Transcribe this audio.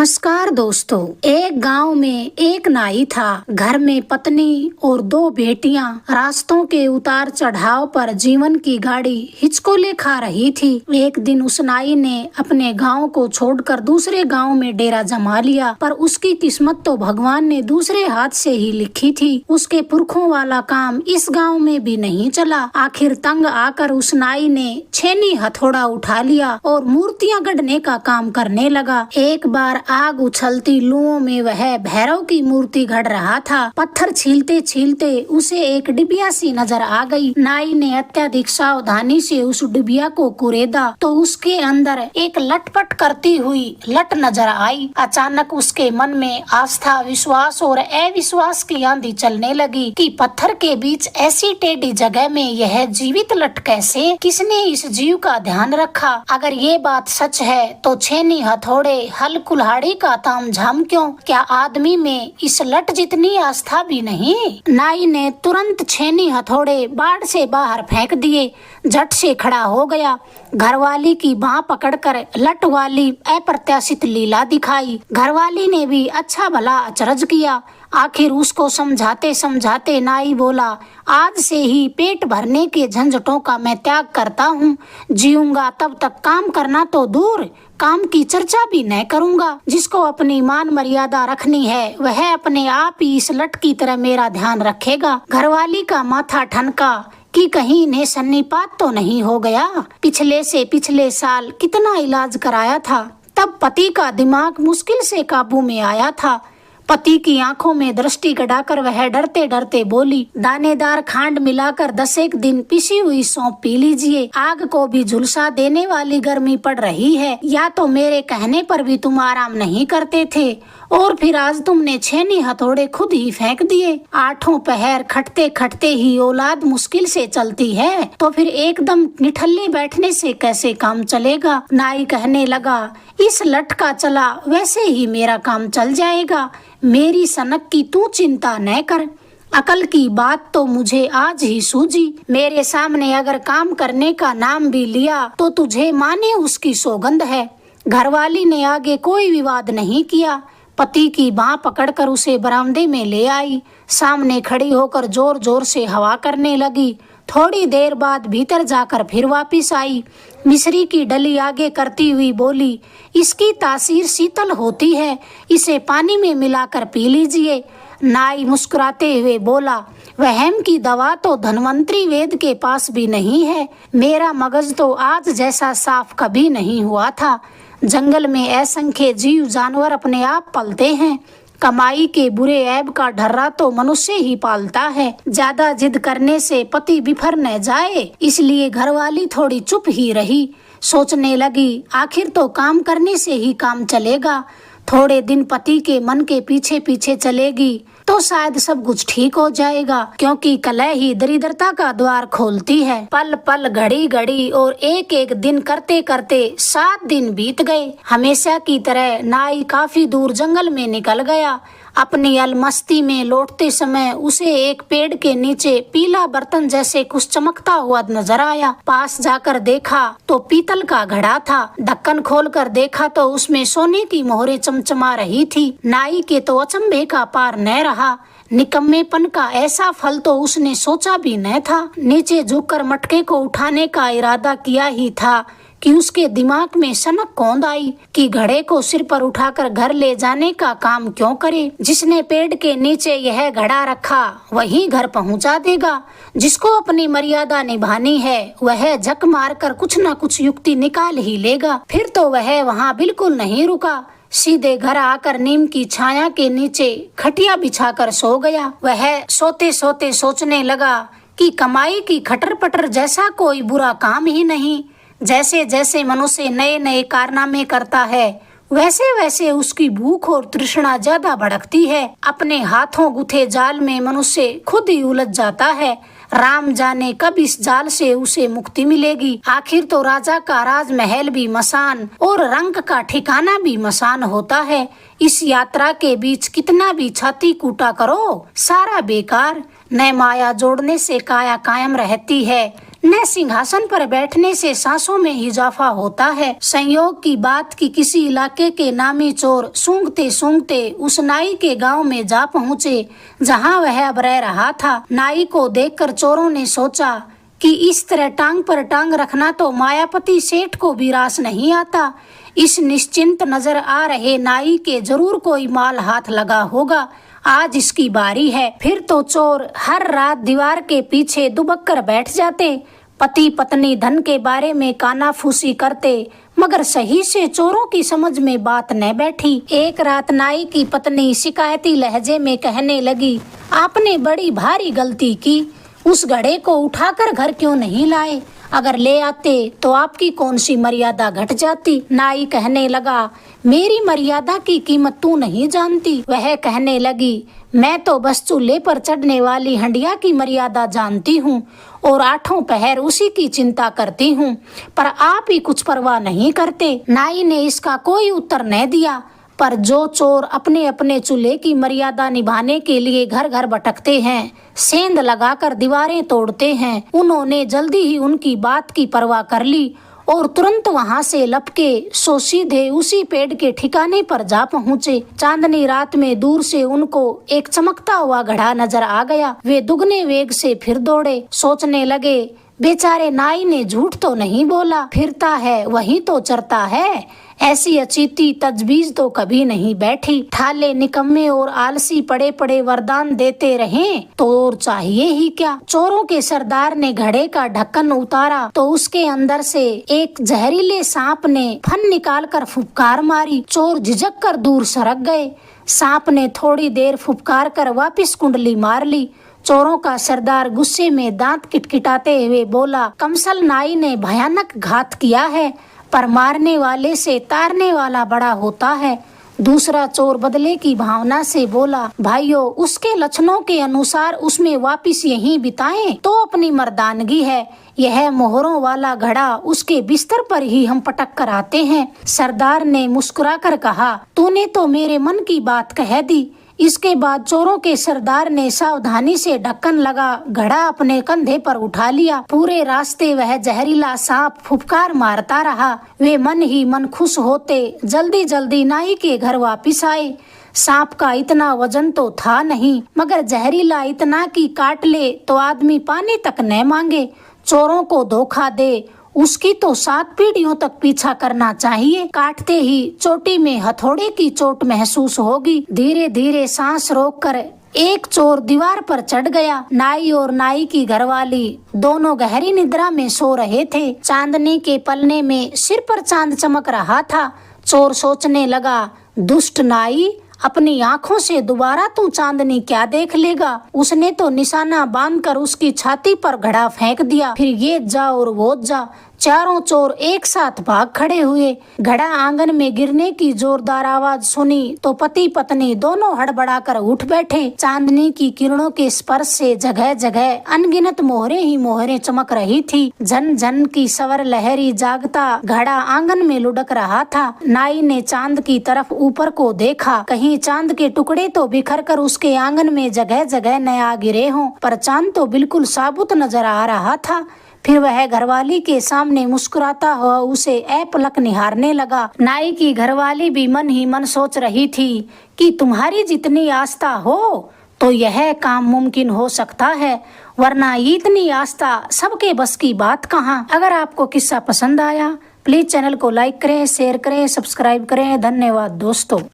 नमस्कार दोस्तों। एक गांव में एक नाई था। घर में पत्नी और दो बेटियां रास्तों के उतार चढ़ाव पर जीवन की गाड़ी हिचकोले खा रही थी। एक दिन उस नाई ने अपने गांव को छोड़कर दूसरे गांव में डेरा जमा लिया, पर उसकी किस्मत तो भगवान ने दूसरे हाथ से ही लिखी थी। उसके पुरखों वाला काम इस गांव में भी नहीं चला। आखिर तंग आकर उस नाई ने छेनी हथौड़ा उठा लिया और मूर्तियां गढ़ने का काम करने लगा। एक बार आग उछलती लुओं में वह भैरव की मूर्ति गढ़ रहा था। पत्थर छीलते छीलते उसे एक डिबिया सी नजर आ गई। नाई ने अत्यधिक सावधानी से उस डिबिया को कुरेदा तो उसके अंदर एक लटपट करती हुई लट नजर आई। अचानक उसके मन में आस्था, विश्वास और अविश्वास की आंधी चलने लगी कि पत्थर के बीच ऐसी टेढ़ी जगह में यह जीवित लट कैसे? किसने इस जीव का ध्यान रखा? अगर ये बात सच है तो छेनी, हथौड़े, हल, कुल्हाड़ी का तामझाम क्यों? क्या आदमी में इस लट जितनी आस्था भी नहीं? नाई ने तुरंत छेनी हथौड़े बाड़ से बाहर फेंक दिए। झट से खड़ा हो गया। घरवाली की बाह पकड़कर लट वाली अप्रत्याशित लीला दिखाई। घरवाली ने भी अच्छा भला अचरज किया। आखिर उसको समझाते समझाते नाई बोला, आज से ही पेट भरने के झंझटों का मैं त्याग करता हूँ। जीऊंगा तब तक काम करना तो दूर, काम की चर्चा भी न करूंगा। जिसको अपनी मान मर्यादा रखनी है वह अपने आप ही इस लट की तरह मेरा ध्यान रखेगा। घरवाली का माथा ठनका कि कहीं इन्हें सन्नीपात तो नहीं हो गया। पिछले से पिछले साल कितना इलाज कराया था, तब पति का दिमाग मुश्किल से काबू में आया था। पति की आंखों में दृष्टि गड़ाकर वह डरते डरते बोली, दानेदार खांड मिलाकर 10 दिन पिसी हुई सौंफ पी लीजिए। आग को भी झुलसा देने वाली गर्मी पड़ रही है। या तो मेरे कहने पर भी तुम आराम नहीं करते थे और फिर आज तुमने छेनी हथौड़े खुद ही फेंक दिए। आठों पहर खटते खटते ही औलाद मुश्किल से चलती है, तो फिर एकदम निठल्ले बैठने से कैसे काम चलेगा? नाई कहने लगा, इस लट का चला वैसे ही मेरा काम चल जाएगा। मेरी सनक की तू चिंता न कर। अकल की बात तो मुझे आज ही सूझी। मेरे सामने अगर काम करने का नाम भी लिया तो तुझे माने उसकी सौगंध है। घरवाली ने आगे कोई विवाद नहीं किया। पति की बाह पकड़कर उसे बरामदे में ले आई। सामने खड़ी होकर जोर जोर से हवा करने लगी। थोड़ी देर बाद भीतर जाकर फिर वापस आई। मिश्री की डली आगे करती हुई बोली, इसकी तासीर शीतल होती है, इसे पानी में मिलाकर पी लीजिए। नाई मुस्कुराते हुए बोला, वहम की दवा तो धन्वंतरी वेद के पास भी नहीं है। मेरा मगज तो आज जैसा साफ कभी नहीं हुआ था। जंगल में असंख्य जीव जानवर अपने आप पलते हैं। कमाई के बुरे ऐब का ढर्रा तो मनुष्य ही पालता है। ज्यादा जिद करने से पति बिफर न जाए, इसलिए घरवाली थोड़ी चुप ही रही। सोचने लगी, आखिर तो काम करने से ही काम चलेगा। थोड़े दिन पति के मन के पीछे पीछे चलेगी तो शायद सब कुछ ठीक हो जाएगा, क्योंकि कलह ही दरिद्रता का द्वार खोलती है। पल पल, घड़ी घड़ी और एक एक दिन करते करते 7 दिन बीत गए। हमेशा की तरह नाई काफी दूर जंगल में निकल गया। अपनी अलमस्ती में लौटते समय उसे एक पेड़ के नीचे पीला बर्तन जैसे कुछ चमकता हुआ नजर आया। पास जाकर देखा तो पीतल का घड़ा था। ढक्कन खोलकर देखा तो उसमें सोने की मोहरें चमचमा रही थी। नाई के तो अचंभे का पार न रहा। निकम्मेपन का ऐसा फल तो उसने सोचा भी न था। नीचे झुककर मटके को उठाने का इरादा किया ही था कि उसके दिमाग में सनक कौंध आई कि घड़े को सिर पर उठाकर घर ले जाने का काम क्यों करे। जिसने पेड़ के नीचे यह घड़ा रखा वही घर पहुंचा देगा। जिसको अपनी मर्यादा निभानी है वह झक मारकर कुछ न कुछ युक्ति निकाल ही लेगा। फिर तो वह वहाँ बिल्कुल नहीं रुका। सीधे घर आकर नीम की छाया के नीचे खटिया बिछाकर सो गया। वह सोते सोते सोचने लगा कि कमाई की खटर पटर जैसा कोई बुरा काम ही नहीं। जैसे जैसे मनुष्य नए नए कारनामे करता है वैसे वैसे उसकी भूख और तृष्णा ज्यादा भड़कती है। अपने हाथों गुथे जाल में मनुष्य खुद ही उलझ जाता है। राम जाने कब इस जाल से उसे मुक्ति मिलेगी। आखिर तो राजा का राजमहल भी मसान और रंक का ठिकाना भी मसान होता है। इस यात्रा के बीच कितना भी छाती कूटा करो सारा बेकार। न माया जोड़ने से काया कायम रहती है, न सिंहासन पर बैठने से सांसों में इजाफा होता है। संयोग की बात कि किसी इलाके के नामी चोर सूंघते सूंघते उस नाई के गांव में जा पहुँचे जहाँ वह अब रह रहा था। नाई को देखकर चोरों ने सोचा कि इस तरह टांग पर टांग रखना तो मायापति सेठ को भी रास नहीं आता। इस निश्चिंत नजर आ रहे नाई के जरूर कोई माल हाथ लगा होगा, आज इसकी बारी है। फिर तो चोर हर रात दीवार के पीछे दुबक कर बैठ जाते, पति पत्नी धन के बारे में कानाफूसी करते, मगर सही से चोरों की समझ में बात न बैठी। एक रात नाई की पत्नी शिकायती लहजे में कहने लगी, आपने बड़ी भारी गलती की, उस घड़े को उठाकर घर क्यों नहीं लाए? अगर ले आते तो आपकी कौन सी मर्यादा घट जाती। नाई कहने लगा, मेरी मर्यादा की कीमत तू नहीं जानती। वह कहने लगी, मैं तो बस चूल्हे पर चढ़ने वाली हंडिया की मर्यादा जानती हूँ और आठों पहर उसी की चिंता करती हूँ, पर आप ही कुछ परवाह नहीं करते। नाई ने इसका कोई उत्तर न दिया, पर जो चोर अपने अपने चूल्हे की मर्यादा निभाने के लिए घर घर भटकते हैं, सेंध लगाकर दीवारें तोड़ते हैं, उन्होंने जल्दी ही उनकी बात की परवाह कर ली और तुरंत वहां से लपके सो सीधे उसी पेड़ के ठिकाने पर जा पहुँचे। चांदनी रात में दूर से उनको एक चमकता हुआ घड़ा नजर आ गया। वे दुगने वेग से फिर दौड़े, सोचने लगे, बेचारे नाई ने झूठ तो नहीं बोला, फिरता है वही तो चरता है, ऐसी अचीती तजवीज तो कभी नहीं बैठी। ठाले निकम्मे और आलसी पड़े पड़े वरदान देते रहे तो और चाहिए ही क्या। चोरों के सरदार ने घड़े का ढक्कन उतारा तो उसके अंदर से एक जहरीले सांप ने फन निकाल कर फुफकार मारी। चोर झिझक कर दूर सरक गए। सांप ने थोड़ी देर फुफकार कर वापिस कुंडली मार ली। चोरों का सरदार गुस्से में दांत किटकिटाते हुए बोला, कमसल नाई ने भयानक घात किया है, पर मारने वाले से तारने वाला बड़ा होता है। दूसरा चोर बदले की भावना से बोला, भाइयों उसके लक्षणों के अनुसार उसमें वापिस यहीं बिताएं तो अपनी मर्दानगी है। यह मोहरों वाला घड़ा उसके बिस्तर पर ही हम पटक कर आते हैं। सरदार ने मुस्कुराकर कहा, तूने तो मेरे मन की बात कह दी। इसके बाद चोरों के सरदार ने सावधानी से ढक्कन लगा घड़ा अपने कंधे पर उठा लिया। पूरे रास्ते वह जहरीला सांप फुफकार मारता रहा। वे मन ही मन खुश होते जल्दी जल्दी नाई के घर वापिस आए। सांप का इतना वजन तो था नहीं, मगर जहरीला इतना कि काट ले तो आदमी पानी तक न मांगे। चोरों को धोखा दे उसकी तो 7 पीढ़ियों तक पीछा करना चाहिए। काटते ही चोटी में हथौड़े की चोट महसूस होगी। धीरे धीरे सांस रोककर एक चोर दीवार पर चढ़ गया। नाई और नाई की घरवाली दोनों गहरी निद्रा में सो रहे थे। चांदनी के पलने में सिर पर चांद चमक रहा था। चोर सोचने लगा, दुष्ट नाई, अपनी आंखों से दोबारा तू चांदनी क्या देख लेगा। उसने तो निशाना बांधकर उसकी छाती पर घड़ा फेंक दिया। फिर ये जा और वो जा। चारों चोर एक साथ भाग खड़े हुए। घड़ा आंगन में गिरने की जोरदार आवाज सुनी तो पति पत्नी दोनों हड़बड़ाकर उठ बैठे। चांदनी की किरणों के स्पर्श से जगह जगह अनगिनत मोहरे ही मोहरे चमक रही थी। झन झन की सवर लहरी जागता घड़ा आंगन में लुढ़क रहा था। नाई ने चांद की तरफ ऊपर को देखा, कहीं चांद के टुकड़े तो बिखर कर उसके आंगन में जगह जगह न आ गिरे हों, पर चांद तो बिल्कुल साबुत नजर आ रहा था। फिर वह घरवाली के सामने मुस्कुराता हुआ उसे ऐपलक निहारने लगा। नाई की घरवाली भी मन ही मन सोच रही थी कि तुम्हारी जितनी आस्था हो तो यह काम मुमकिन हो सकता है, वरना इतनी आस्था सबके बस की बात कहाँ। अगर आपको किस्सा पसंद आया प्लीज चैनल को लाइक करें, शेयर करें, सब्सक्राइब करें। धन्यवाद दोस्तों।